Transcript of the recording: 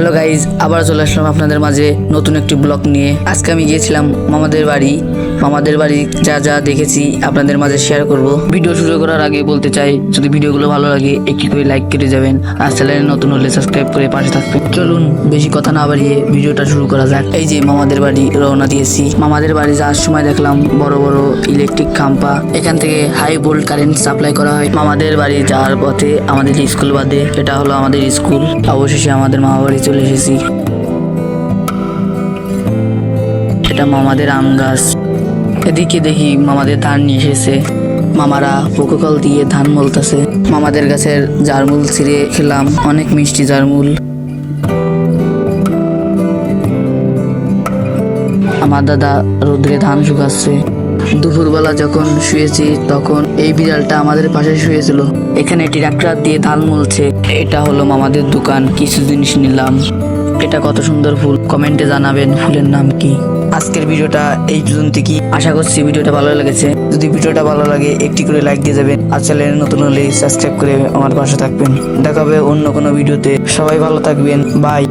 Hello guys, আবার চলে আসলাম আপনাদের মাঝে নতুন একটি ব্লগ নিয়ে। আজকে আমি গিয়েছিলাম মামাদের বাড়ি যা যা দেখেছি আপনাদের মাঝে শেয়ার করব। ভিডিও শুরু করার আগে বলতে চাই, যদি ভিডিওগুলো ভালো লাগে একটি করে লাইক করে যাবেন, আর চ্যানেলে নতুন হলে সাবস্ক্রাইব করে পাশে থাকবেন। চলুন বেশি কথা না বাড়িয়ে ভিডিওটা শুরু করা যাক। এই যে মামাদের বাড়ি রওনা দিয়েছি। মামাদের বাড়ি যাওয়ার সময় দেখলাম বড় বড় ইলেকট্রিক খাম্পা, এখান থেকে হাই ভোল্ট কারেন্ট সাপ্লাই করা হয়। মামাদের বাড়ি যাওয়ার পথে আমাদের স্কুল বাদে এটা হলো আমাদের স্কুল। অবশেষে আমাদের মামা বাড়ি চলে এসেছি। এটা মামাদের আম গাছ। এদিকে দেখি মামাদের ধান নিয়ে এসেছে। মামারা পোকোকল দিয়ে ধান মলতেছে। মামাদের গাছের জারমুল ছিঁড়ে খেলাম, অনেক মিষ্টি জারমুল। আমার দাদা রোদ্রে ধান শুকাচ্ছে। দুপুরবেলা যখন শুয়েছি তখন এই বিড়ালটা আমাদের পাশে শুয়েছিল। এখানে ট্রাক্টর দিয়ে ধান মলছে। এটা হলো মামাদের দোকান, কিছু জিনিস নিলাম। এটা কত সুন্দর ফুল, কমেন্টে জানাবেন ফুলের নাম কি। আজকের ভিডিওটা এই পর্যন্ত কি, আশা করছি ভিডিওটা ভালো লেগেছে। যদি ভিডিওটা ভালো লাগে একটি করে লাইক দিয়ে যাবেন, আর চ্যানেলে নতুন হলে সাবস্ক্রাইব করে আমার পাশে থাকবেন। দেখা হবে অন্য কোনো ভিডিওতে। সবাই ভালো থাকবেন, বাই।